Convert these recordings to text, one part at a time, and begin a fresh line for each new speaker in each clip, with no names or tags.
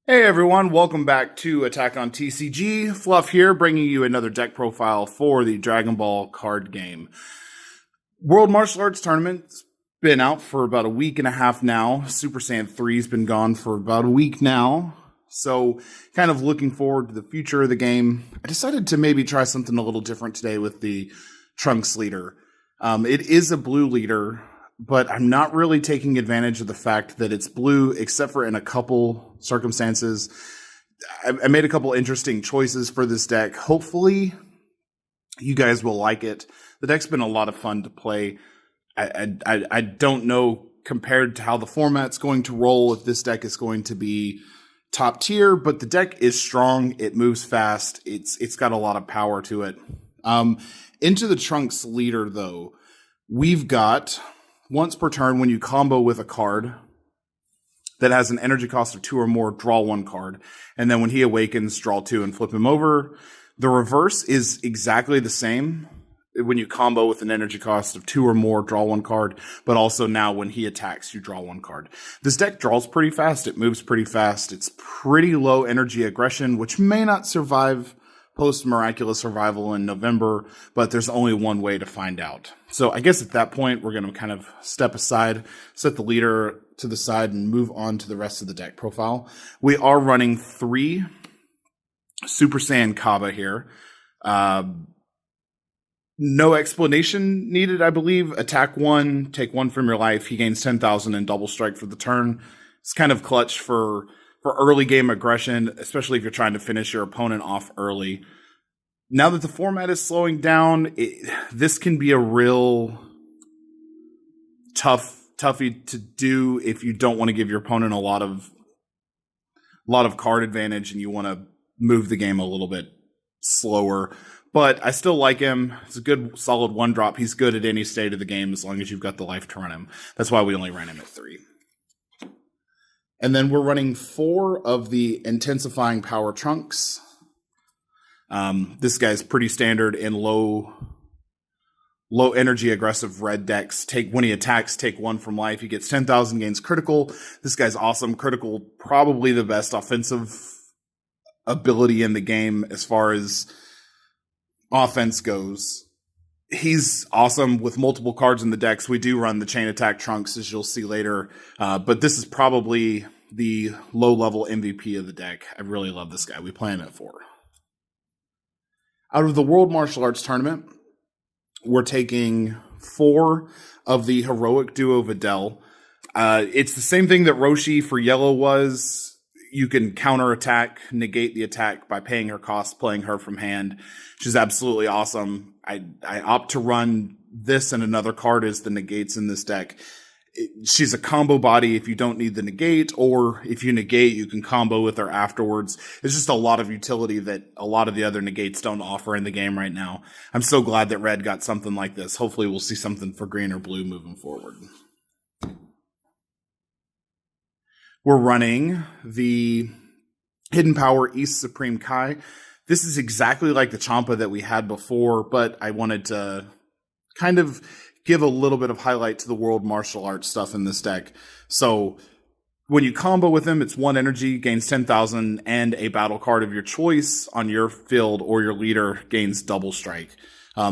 Hey everyone, welcome back to Attack on TCG. Fluff here, bringing you another deck profile for the Dragon Ball card game. World Martial Arts Tournament's been out for about a week and a half now. Super Saiyan 3's been gone for about a week now. So, kind of looking forward to the future of the game. I decided to maybe try something a little different today with the Trunks leader. It is a blue leader, but I'm not really taking advantage of the fact that it's blue, except for in a couple circumstances. I made a couple interesting choices for this deck. Hopefully, you guys will like it. The deck's been a lot of fun to play. I don't know, compared to how the format's going to roll, if this deck is going to be top tier, but the deck is strong. It moves fast. It's got a lot of power to it. Into the Trunks leader, though, we've got once per turn, when you combo with a card that has an energy cost of 2 or more, draw 1 card. And then when he awakens, draw 2 and flip him over. The reverse is exactly the same. When you combo with an energy cost of 2 or more, draw 1 card. But also now when he attacks, you draw 1 card. This deck draws pretty fast. It moves pretty fast. It's pretty low energy aggression, which may not survive post-miraculous survival in November, but there's only one way to find out. So I guess at that point, we're going to kind of step aside, set the leader to the side, and move on to the rest of the deck profile. We are running 3 Super Saiyan Cava here. No explanation needed, I believe. Attack 1, take 1 from your life. He gains 10,000 and double strike for the turn. It's kind of clutch for early game aggression, especially if you're trying to finish your opponent off early. Now that the format is slowing down, this can be a real toughie to do if you don't want to give your opponent a lot of card advantage and you want to move the game a little bit slower. But I still like him. It's a good, solid 1-drop. He's good at any state of the game as long as you've got the life to run him. That's why we only ran him at 3. And then we're running 4 of the Intensifying Power Trunks. This guy's pretty standard in low energy aggressive red decks. When he attacks, take 1 from life. He gets 10,000, gains critical. This guy's awesome. Critical, probably the best offensive ability in the game as far as offense goes. He's awesome with multiple cards in the decks. We do run the chain attack Trunks, as you'll see later. But this is probably the low-level MVP of the deck. I really love this guy. We play him at 4. Out of the World Martial Arts Tournament, we're taking 4 of the heroic Duo Vidal. It's the same thing that Roshi for yellow was. You can counterattack, negate the attack by paying her cost, playing her from hand. She's absolutely awesome. I opt to run this and another card as the negates in this deck. She's a combo body if you don't need the negate, or if you negate, you can combo with her afterwards. It's just a lot of utility that a lot of the other negates don't offer in the game right now. I'm so glad that red got something like this. Hopefully we'll see something for green or blue moving forward. We're running the Hidden Power East Supreme Kai. This is exactly like the Champa that we had before, but I wanted to kind of give a little bit of highlight to the World Martial Arts stuff in this deck. So when you combo with him, it's 1 energy, gains 10,000, and a battle card of your choice on your field or your leader gains double strike.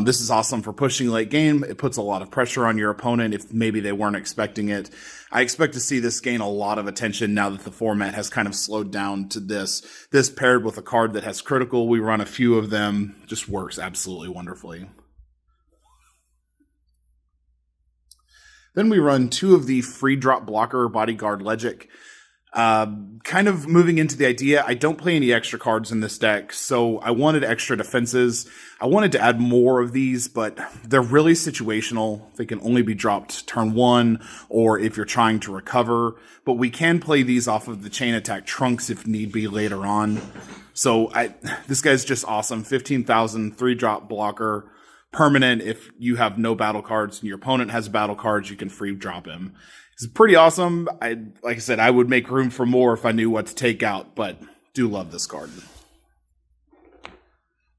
This is awesome for pushing late game. It puts a lot of pressure on your opponent if maybe they weren't expecting it. I expect to see this gain a lot of attention now that the format has kind of slowed down to this. This paired with a card that has critical, we run a few of them, just works absolutely wonderfully. Then we run 2 of the free drop blocker Bodyguard Logic. Kind of moving into the idea, I don't play any extra cards in this deck, so I wanted extra defenses. I wanted to add more of these, but they're really situational. They can only be dropped turn 1, or if you're trying to recover. But we can play these off of the chain attack Trunks if need be later on. So this guy's just awesome. 15,000, 3-drop blocker. Permanent if you have no battle cards and your opponent has battle cards, you can free drop him. It's pretty awesome. Like I said, I would make room for more if I knew what to take out, but do love this card.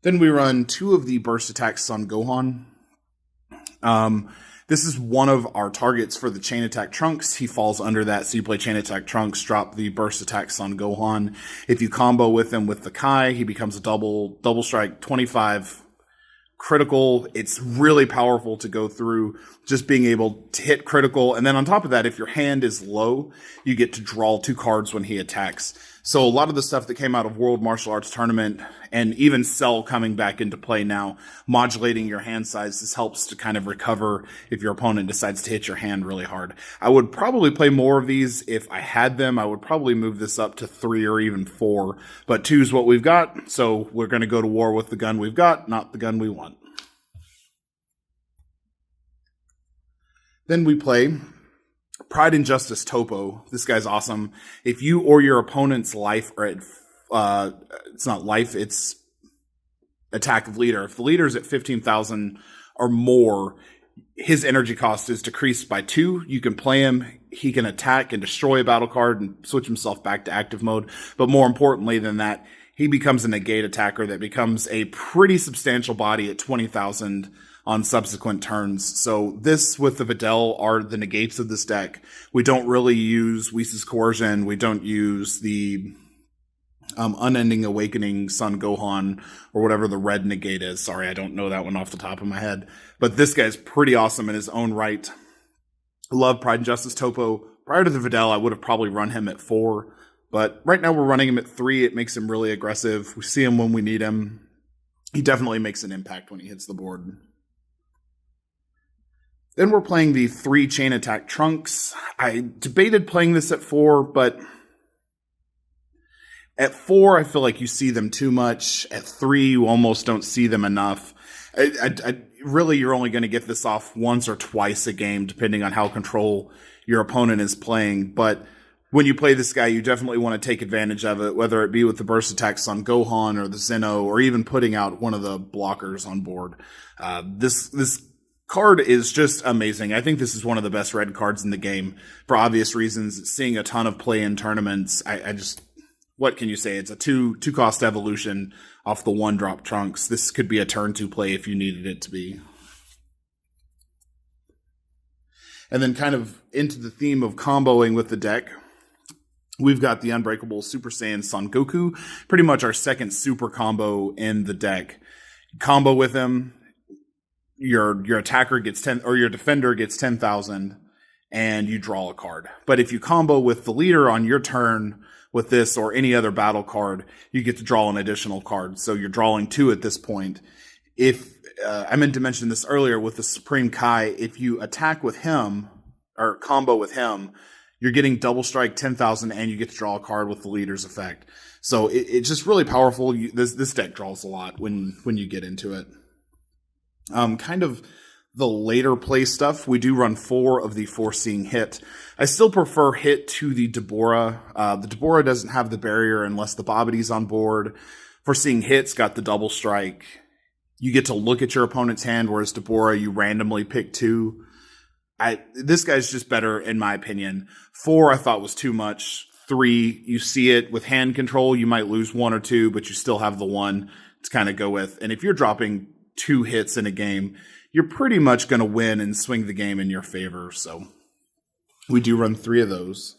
Then we run 2 of the burst attacks on Gohan. This is one of our targets for the chain attack trunks. He falls under that. So you play chain attack trunks, drop the burst attacks on Gohan. If you combo with him with the Kai, he becomes a double strike 25 critical. It's really powerful to go through just being able to hit critical. And then on top of that, if your hand is low, you get to draw 2 cards when he attacks. So a lot of the stuff that came out of World Martial Arts Tournament and even Cell coming back into play now, modulating your hand size, this helps to kind of recover if your opponent decides to hit your hand really hard. I would probably play more of these if I had them. I would probably move this up to 3 or even 4, but 2 is what we've got. So we're going to go to war with the gun we've got, not the gun we want. Then we play Pride and Justice Topo. This guy's awesome. If you or your opponent's life are at, it's not life, it's attack of leader. If the leader's at 15,000 or more, his energy cost is decreased by 2. You can play him. He can attack and destroy a battle card and switch himself back to active mode. But more importantly than that, he becomes a negate attacker that becomes a pretty substantial body at 20,000 on subsequent turns. So this with the Vidal are the negates of this deck. We don't really use Whis' Coercion. We don't use the Unending Awakening Son Gohan or whatever the red negate is. Sorry, I don't know that one off the top of my head. But this guy's pretty awesome in his own right. I love Pride and Justice Topo. Prior to the Vidal, I would have probably run him at 4. But right now we're running him at 3. It makes him really aggressive. We see him when we need him. He definitely makes an impact when he hits the board. Then we're playing the 3 chain attack trunks. I debated playing this at 4, but at 4, I feel like you see them too much. At 3, you almost don't see them enough. Really, you're only going to get this off once or twice a game, depending on how control your opponent is playing. But when you play this guy, you definitely want to take advantage of it, whether it be with the burst attacks on Gohan or the Zeno, or even putting out one of the blockers on board. This card is just amazing. I think this is one of the best red cards in the game for obvious reasons. Seeing a ton of play in tournaments, I just, what can you say? It's a two cost evolution off the 1-drop trunks. This could be a turn 2 play if you needed it to be. And then kind of into the theme of comboing with the deck, we've got the Unbreakable Super Saiyan Son Goku, pretty much our second super combo in the deck. Combo with him, your attacker gets 10, or your defender gets 10,000, and you draw a card. But if you combo with the leader on your turn with this or any other battle card, you get to draw an additional card. So you're drawing 2 at this point. If I meant to mention this earlier with the Supreme Kai, if you attack with him or combo with him, you're getting double strike 10,000, and you get to draw a card with the leader's effect. So it's just really powerful. This deck draws a lot when you get into it. Kind of the later play stuff, we do run 4 of the Foreseeing Hit. I still prefer Hit to the Deborah. The Deborah doesn't have the barrier unless the Bobity's on board. Foreseeing Hit's got the double strike. You get to look at your opponent's hand, whereas Deborah, you randomly pick 2. This guy's just better, in my opinion. 4, I thought was too much. 3, you see it with hand control. You might lose 1 or 2, but you still have the 1 to kind of go with. And if you're dropping 2 hits in a game, you're pretty much going to win and swing the game in your favor. So we do run 3 of those.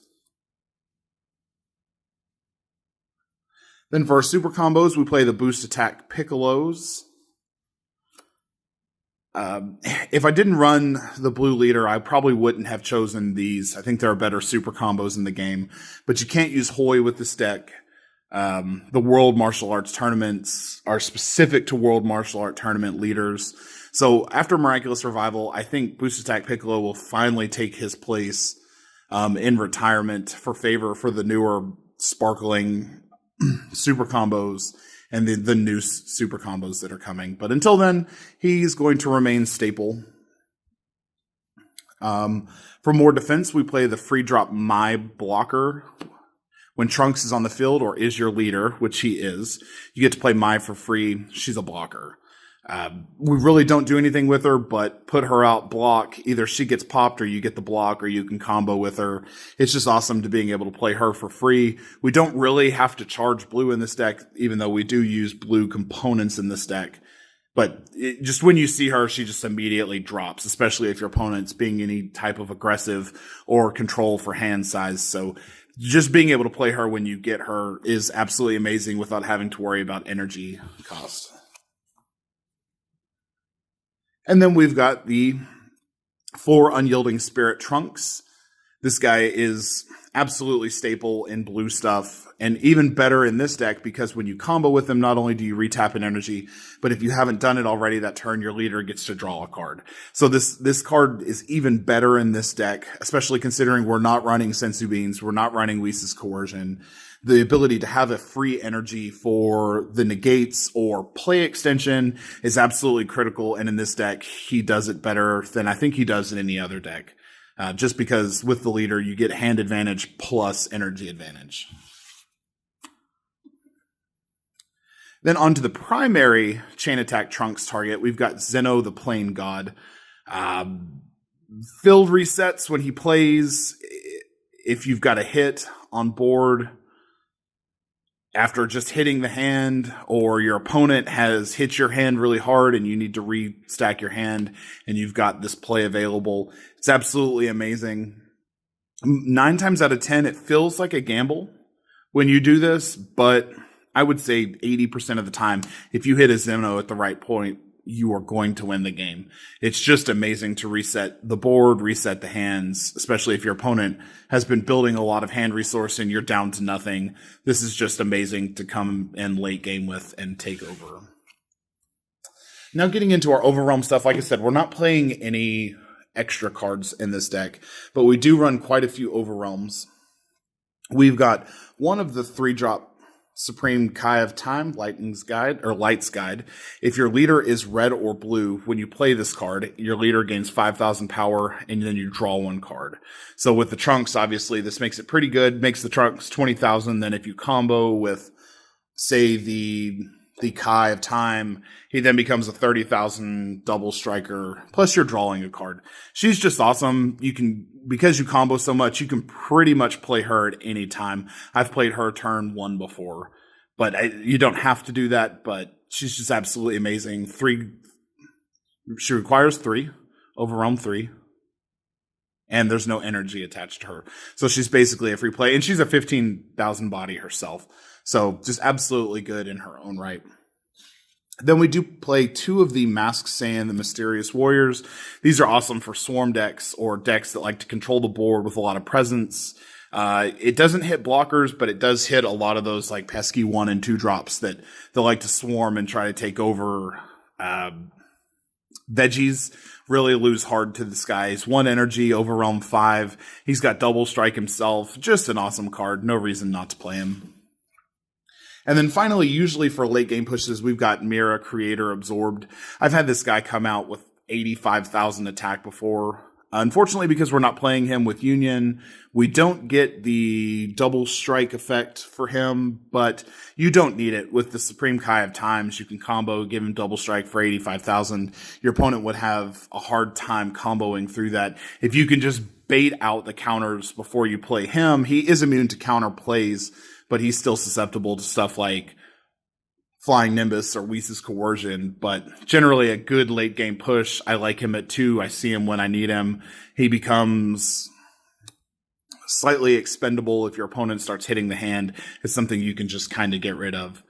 Then for our super combos, we play the Boost Attack Piccolos. If I didn't run the blue leader, I probably wouldn't have chosen these. I think there are better super combos in the game, but you can't use Hoi with this deck. The World Martial Arts tournaments are specific to World Martial Art tournament leaders. So after Miraculous Revival, I think Boost Attack Piccolo will finally take his place in retirement for favor for the newer sparkling super combos and the new super combos that are coming. But until then, he's going to remain staple. For more defense, we play the free drop My Blocker. When Trunks is on the field or is your leader, which he is, you get to play Mai for free. She's a blocker. We really don't do anything with her, but put her out, block. Either she gets popped or you get the block, or you can combo with her. It's just awesome to being able to play her for free. We don't really have to charge blue in this deck, even though we do use blue components in this deck. But just when you see her, she just immediately drops, especially if your opponent's being any type of aggressive or control for hand size. So just being able to play her when you get her is absolutely amazing without having to worry about energy cost. And then we've got the 4 Unyielding Spirit Trunks. This guy is absolutely staple in blue stuff, and even better in this deck because when you combo with him, not only do you retap an energy, but if you haven't done it already that turn, your leader gets to draw a card. So this card is even better in this deck, especially considering we're not running Sensu Beans, we're not running Whis' Coercion. The ability to have a free energy for the negates or play extension is absolutely critical, and in this deck, he does it better than I think he does in any other deck. Just because with the leader, you get hand advantage plus energy advantage. Then onto the primary chain attack Trunks target, we've got Zeno, the Plain God. Field resets when he plays. If you've got a hit on board after just hitting the hand, or your opponent has hit your hand really hard and you need to restack your hand and you've got this play available, it's absolutely amazing. 9 times out of 10, it feels like a gamble when you do this, but I would say 80% of the time, if you hit a Zeno at the right point, you are going to win the game. It's just amazing to reset the board, reset the hands, especially if your opponent has been building a lot of hand resource and you're down to nothing. This is just amazing to come in late game with and take over. Now getting into our Overwhelm stuff, like I said, we're not playing any extra cards in this deck, but we do run quite a few Overwhelms. We've got one of the 3-drop Supreme Kai of Time, Light's Guide. If your leader is red or blue, when you play this card, your leader gains 5,000 power, and then you draw 1 card. So with the Trunks, obviously, this makes it pretty good. Makes the Trunks 20,000. Then if you combo with, say, the Kai of Time, he then becomes a 30,000 double striker. Plus, you're drawing a card. She's just awesome. Because you combo so much, you can pretty much play her at any time. I've played her turn 1 before, but you don't have to do that. But she's just absolutely amazing. She requires 3, Overwhelm 3, and there's no energy attached to her. So she's basically a free play, and she's a 15,000 body herself. So just absolutely good in her own right. Then we do play 2 of the Masked Saiyan, the Mysterious Warriors. These are awesome for swarm decks or decks that like to control the board with a lot of presence. It doesn't hit blockers, but it does hit a lot of those like pesky 1 and 2 drops that they like to swarm and try to take over. Veggies really lose hard to this guy. He's 1 energy, Overwhelm 5. He's got double strike himself. Just an awesome card. No reason not to play him. And then finally, usually for late game pushes, we've got Mira, Creator, Absorbed. I've had this guy come out with 85,000 attack before. Unfortunately, because we're not playing him with Union, we don't get the double strike effect for him, but you don't need it. With the Supreme Kai of Times, you can combo, give him double strike for 85,000. Your opponent would have a hard time comboing through that. If you can just bait out the counters before you play him, he is immune to counter plays, but he's still susceptible to stuff like Flying Nimbus or Whis' Coercion. But generally a good late game push. I like him at 2. I see him when I need him. He becomes slightly expendable if your opponent starts hitting the hand. It's something you can just kind of get rid of.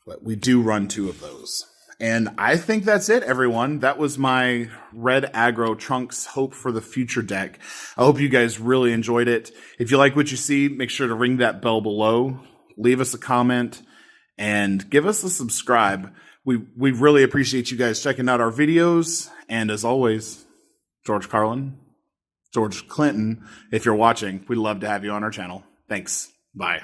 But we do run 2 of those. And I think that's it, everyone. That was my red aggro Trunks Hope for the Future deck. I hope you guys really enjoyed it. If you like what you see, make sure to ring that bell below. Leave us a comment and give us a subscribe. We really appreciate you guys checking out our videos. And as always, George Clinton, if you're watching, we'd love to have you on our channel. Thanks. Bye.